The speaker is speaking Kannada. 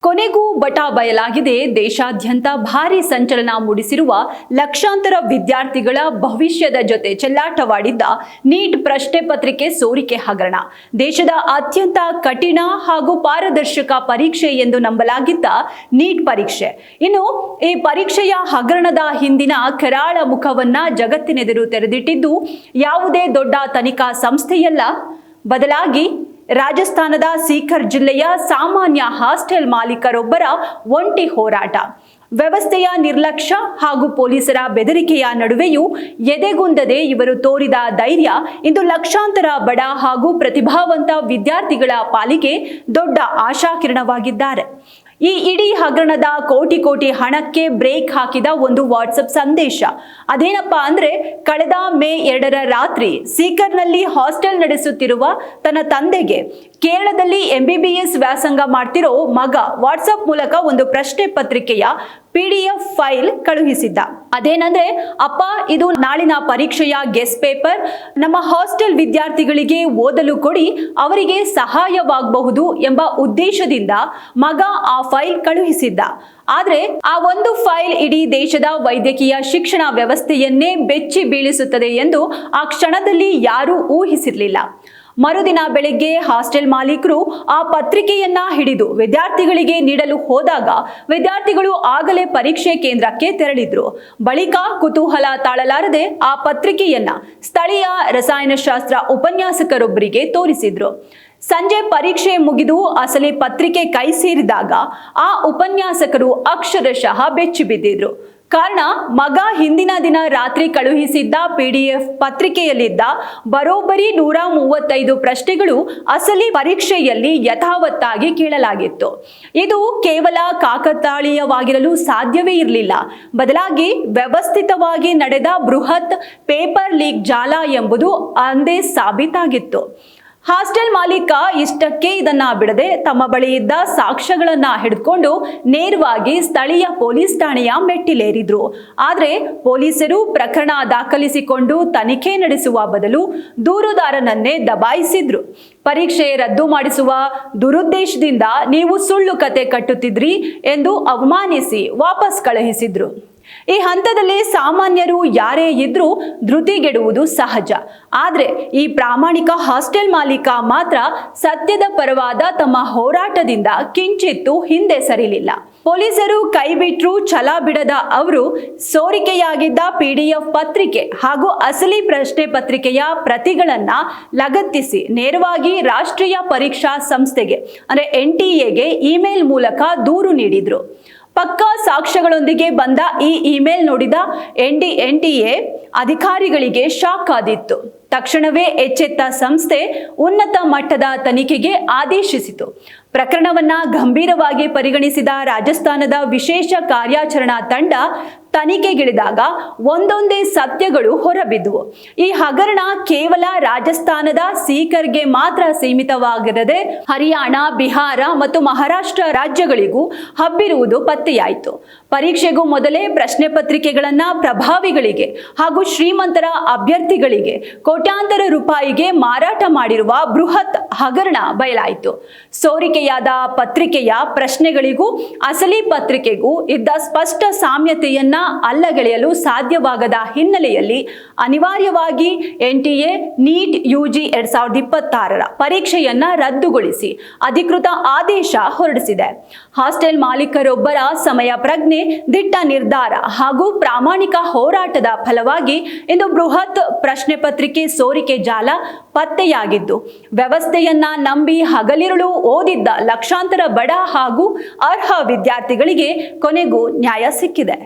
ಕೊನೆಗೂ ಬಟಾ ಬಯಲಾಗಿದೆ. ದೇಶಾದ್ಯಂತ ಭಾರಿ ಸಂಚಲನ ಮೂಡಿಸಿರುವ ಲಕ್ಷಾಂತರ ವಿದ್ಯಾರ್ಥಿಗಳ ಭವಿಷ್ಯದ ಜೊತೆ ಚೆಲ್ಲಾಟವಾಡಿದ್ದ ನೀಟ್ ಪ್ರಶ್ನೆ ಪತ್ರಿಕೆ ಸೋರಿಕೆ ಹಗರಣ. ದೇಶದ ಅತ್ಯಂತ ಕಠಿಣ ಹಾಗೂ ಪಾರದರ್ಶಕ ಪರೀಕ್ಷೆ ಎಂದು ನಂಬಲಾಗಿದ್ದ ನೀಟ್ ಪರೀಕ್ಷೆ ಇನ್ನು ಈ ಪರೀಕ್ಷೆಯ ಹಗರಣದ ಹಿಂದಿನ ಕರಾಳ ಮುಖವನ್ನ ಜಗತ್ತಿನೆದುರು ತೆರೆದಿಟ್ಟಿದ್ದು ಯಾವುದೇ ದೊಡ್ಡ ತನಿಖಾ ಸಂಸ್ಥೆಯಲ್ಲ, ಬದಲಾಗಿ ರಾಜಸ್ಥಾನದ ಸೀಕರ್ ಜಿಲ್ಲೆಯ ಸಾಮಾನ್ಯ ಹಾಸ್ಟೆಲ್ ಮಾಲೀಕರೊಬ್ಬರ ಒಂಟಿ ಹೋರಾಟ. ವ್ಯವಸ್ಥೆಯ ನಿರ್ಲಕ್ಷ್ಯ ಹಾಗೂ ಪೊಲೀಸರ ಬೆದರಿಕೆಯ ನಡುವೆಯೂ ಎದೆಗುಂದದೆ ಇವರು ತೋರಿದ ಧೈರ್ಯ ಇಂದು ಲಕ್ಷಾಂತರ ಬಡ ಹಾಗೂ ಪ್ರತಿಭಾವಂತ ವಿದ್ಯಾರ್ಥಿಗಳ ಪಾಲಿಗೆ ದೊಡ್ಡ ಆಶಾಕಿರಣವಾಗಿದ್ದಾರೆ. ಈ ಇಡೀ ಹಗರಣದ ಕೋಟಿ ಹಣಕ್ಕೆ ಬ್ರೇಕ್ ಹಾಕಿದ ಒಂದು ವಾಟ್ಸಪ್ ಸಂದೇಶ. ಅದೇನಪ್ಪಾ ಅಂದ್ರೆ, ಕಳೆದ ಮೇ 2ರ ರಾತ್ರಿ ಸೀಕರ್ನಲ್ಲಿ ಹಾಸ್ಟೆಲ್ ನಡೆಸುತ್ತಿರುವ ತನ್ನ ತಂದೆಗೆ ಕೇರಳದಲ್ಲಿ MBBS ವ್ಯಾಸಂಗ ಮಾಡ್ತಿರೋ ಮಗ ವಾಟ್ಸಪ್ ಮೂಲಕ ಒಂದು ಪ್ರಶ್ನೆ ಪತ್ರಿಕೆಯ PDF ಫೈಲ್ ಕಳುಹಿಸಿದ್ದ. ಅದೇನಂದ್ರೆ, ಅಪ್ಪ, ಇದು ನಾಳಿನ ಪರೀಕ್ಷೆಯ ಗೆಸ್ಟ್ ಪೇಪರ್, ನಮ್ಮ ಹಾಸ್ಟೆಲ್ ವಿದ್ಯಾರ್ಥಿಗಳಿಗೆ ಓದಲು ಕೊಡಿ, ಅವರಿಗೆ ಸಹಾಯವಾಗಬಹುದು ಎಂಬ ಉದ್ದೇಶದಿಂದ ಮಗ ಆ ಫೈಲ್ ಕಳುಹಿಸಿದ್ದ. ಆದ್ರೆ ಆ ಒಂದು ಫೈಲ್ ಇಡೀ ದೇಶದ ವೈದ್ಯಕೀಯ ಶಿಕ್ಷಣ ವ್ಯವಸ್ಥೆಯನ್ನೇ ಬೆಚ್ಚಿ ಬೀಳಿಸುತ್ತದೆ ಎಂದು ಆ ಕ್ಷಣದಲ್ಲಿ ಯಾರೂ ಊಹಿಸಿರಲಿಲ್ಲ. ಮರುದಿನ ಬೆಳಗ್ಗೆ ಹಾಸ್ಟೆಲ್ ಮಾಲೀಕರು ಆ ಪತ್ರಿಕೆಯನ್ನ ಹಿಡಿದು ವಿದ್ಯಾರ್ಥಿಗಳಿಗೆ ನೀಡಲು ಹೋದಾಗ ವಿದ್ಯಾರ್ಥಿಗಳು ಆಗಲೇ ಪರೀಕ್ಷೆ ಕೇಂದ್ರಕ್ಕೆ ತೆರಳಿದ್ರು. ಬಳಿಕ ಕುತೂಹಲ ತಾಳಲಾರದೆ ಆ ಪತ್ರಿಕೆಯನ್ನ ಸ್ಥಳೀಯ ರಸಾಯನಶಾಸ್ತ್ರ ಉಪನ್ಯಾಸಕರೊಬ್ಬರಿಗೆ ತೋರಿಸಿದ್ರು. ಸಂಜೆ ಪರೀಕ್ಷೆ ಮುಗಿದು ಅಸಲಿ ಪತ್ರಿಕೆ ಕೈ ಸೇರಿದಾಗ ಆ ಉಪನ್ಯಾಸಕರು ಅಕ್ಷರಶಃ ಬೆಚ್ಚಿ ಬಿದ್ದಿದ್ರು. ಕಾರಣ, ಮಗ ಹಿಂದಿನ ದಿನ ರಾತ್ರಿ ಕಳುಹಿಸಿದ್ದ PDF ಪತ್ರಿಕೆಯಲ್ಲಿದ್ದ ಬರೋಬ್ಬರಿ 135 ಪ್ರಶ್ನೆಗಳು ಅಸಲಿ ಪರೀಕ್ಷೆಯಲ್ಲಿ ಯಥಾವತ್ತಾಗಿ ಕೇಳಲಾಗಿತ್ತು. ಇದು ಕೇವಲ ಕಾಕತಾಳೀಯವಾಗಿರಲು ಸಾಧ್ಯವೇ ಇರಲಿಲ್ಲ, ಬದಲಾಗಿ ವ್ಯವಸ್ಥಿತವಾಗಿ ನಡೆದ ಬೃಹತ್ ಪೇಪರ್ ಲೀಕ್ ಜಾಲ ಎಂಬುದು ಅಂದೇ ಸಾಬೀತಾಗಿತ್ತು. ಹಾಸ್ಟೆಲ್ ಮಾಲೀಕ ಇಷ್ಟಕ್ಕೆ ಇದನ್ನ ಬಿಡದೆ ತಮ್ಮ ಬಳಿ ಇದ್ದ ಸಾಕ್ಷ್ಯಗಳನ್ನ ಹಿಡಿದುಕೊಂಡು ನೇರವಾಗಿ ಸ್ಥಳೀಯ ಪೊಲೀಸ್ ಠಾಣೆಯ ಮೆಟ್ಟಿಲೇರಿದ್ರು. ಆದ್ರೆ ಪೊಲೀಸರು ಪ್ರಕರಣ ದಾಖಲಿಸಿಕೊಂಡು ತನಿಖೆ ನಡೆಸುವ ಬದಲು ದೂರುದಾರನನ್ನೇ ದಬಾಯಿಸಿದ್ರು. ಪರೀಕ್ಷೆ ರದ್ದು ಮಾಡಿಸುವ ದುರುದ್ದೇಶದಿಂದ ನೀವು ಸುಳ್ಳು ಕತೆ ಕಟ್ಟುತ್ತಿದ್ರಿ ಎಂದು ಅವಮಾನಿಸಿ ವಾಪಸ್ ಕಳುಹಿಸಿದ್ರು. ಈ ಹಂತದಲ್ಲಿ ಸಾಮಾನ್ಯರು ಯಾರೇ ಇದ್ರೂ ಧೃತಿಗೆಡುವುದು ಸಹಜ. ಆದ್ರೆ ಈ ಪ್ರಾಮಾಣಿಕ ಹಾಸ್ಟೆಲ್ ಮಾಲೀಕ ಮಾತ್ರ ಸತ್ಯದ ಪರವಾದ ತಮ್ಮ ಹೋರಾಟದಿಂದ ಕಿಂಚಿತ್ತೂ ಹಿಂದೆ ಸರಿಲಿಲ್ಲ. ಪೊಲೀಸರು ಕೈ ಬಿಟ್ರು ಛಲ ಬಿಡದ ಅವರು ಸೋರಿಕೆಯಾಗಿದ್ದ PDF ಪತ್ರಿಕೆ ಹಾಗೂ ಅಸಲಿ ಪ್ರಶ್ನೆ ಪತ್ರಿಕೆಯ ಪ್ರತಿಗಳನ್ನ ಲಗತ್ತಿಸಿ ನೇರವಾಗಿ ರಾಷ್ಟ್ರೀಯ ಪರೀಕ್ಷಾ ಸಂಸ್ಥೆಗೆ ಅಂದ್ರೆ NTA ಇಮೇಲ್ ಮೂಲಕ ದೂರು ನೀಡಿದ್ರು. ಪಕ್ಕಾ ಸಾಕ್ಷ್ಯಗಳೊಂದಿಗೆ ಬಂದ ಈ ಇಮೇಲ್ ನೋಡಿದ NTA ಅಧಿಕಾರಿಗಳಿಗೆ ಶಾಕ್ ಆದಿತ್ತು. ತಕ್ಷಣವೇ ಎಚ್ಚೆತ್ತ ಸಂಸ್ಥೆ ಉನ್ನತ ಮಟ್ಟದ ತನಿಖೆಗೆ ಆದೇಶಿಸಿತು. ಪ್ರಕರಣವನ್ನ ಗಂಭೀರವಾಗಿ ಪರಿಗಣಿಸಿದ ರಾಜಸ್ಥಾನದ ವಿಶೇಷ ಕಾರ್ಯಾಚರಣಾ ತಂಡ ತನಿಖೆಗಿಳಿದಾಗ ಒಂದೊಂದೇ ಸತ್ಯಗಳು ಹೊರಬಿದ್ದುವು. ಈ ಹಗರಣ ಕೇವಲ ರಾಜಸ್ಥಾನದ ಸೀಕರ್ಗೆ ಮಾತ್ರ ಸೀಮಿತವಾಗಿರದೆ ಹರಿಯಾಣ, ಬಿಹಾರ ಮತ್ತು ಮಹಾರಾಷ್ಟ್ರ ರಾಜ್ಯಗಳಿಗೂ ಹಬ್ಬಿರುವುದು ಪತ್ತೆಯಾಯಿತು. ಪರೀಕ್ಷೆಗೂ ಮೊದಲೇ ಪ್ರಶ್ನೆ ಪತ್ರಿಕೆಗಳನ್ನ ಪ್ರಭಾವಿಗಳಿಗೆ ಹಾಗೂ ಶ್ರೀಮಂತರ ಅಭ್ಯರ್ಥಿಗಳಿಗೆ ಕೋಟ್ಯಾಂತರ ರೂಪಾಯಿಗೆ ಮಾರಾಟ ಮಾಡಿರುವ ಬೃಹತ್ ಹಗರಣ ಬಯಲಾಯಿತು. ಸೋರಿಕೆಯಾದ ಪತ್ರಿಕೆಯ ಪ್ರಶ್ನೆಗಳಿಗೂ ಅಸಲಿ ಪತ್ರಿಕೆಗೂ ಇದ್ದ ಸ್ಪಷ್ಟ ಸಾಮ್ಯತೆಯನ್ನ ಅಲ್ಲಗೆಳೆಯಲು ಸಾಧ್ಯವಾಗದ ಹಿನ್ನೆಲೆಯಲ್ಲಿ ಅನಿವಾರ್ಯವಾಗಿ NTA ನೀಟ್ UG 2026ರ ಪರೀಕ್ಷೆಯನ್ನ ರದ್ದುಗೊಳಿಸಿ ಅಧಿಕೃತ ಆದೇಶ ಹೊರಡಿಸಿದೆ. ಹಾಸ್ಟೆಲ್ ಮಾಲೀಕರೊಬ್ಬರ ಸಮಯ ಪ್ರಜ್ಞೆ, ದಿಟ್ಟ ನಿರ್ಧಾರ ಹಾಗೂ ಪ್ರಾಮಾಣಿಕ ಹೋರಾಟದ ಫಲವಾಗಿ ಇಂದು ಬೃಹತ್ ಪ್ರಶ್ನೆ ಪತ್ರಿಕೆ ಸೋರಿಕೆ ಜಾಲ ಪತ್ತೆಯಾಗಿದ್ದು, ವ್ಯವಸ್ಥೆಯನ್ನ ನಂಬಿ ಹಗಲಿರುಳು ಓದಿದ್ದ ಲಕ್ಷಾಂತರ ಬಡ ಹಾಗೂ ಅರ್ಹ ವಿದ್ಯಾರ್ಥಿಗಳಿಗೆ ಕೊನೆಗೂ ನ್ಯಾಯ ಸಿಕ್ಕಿದೆ.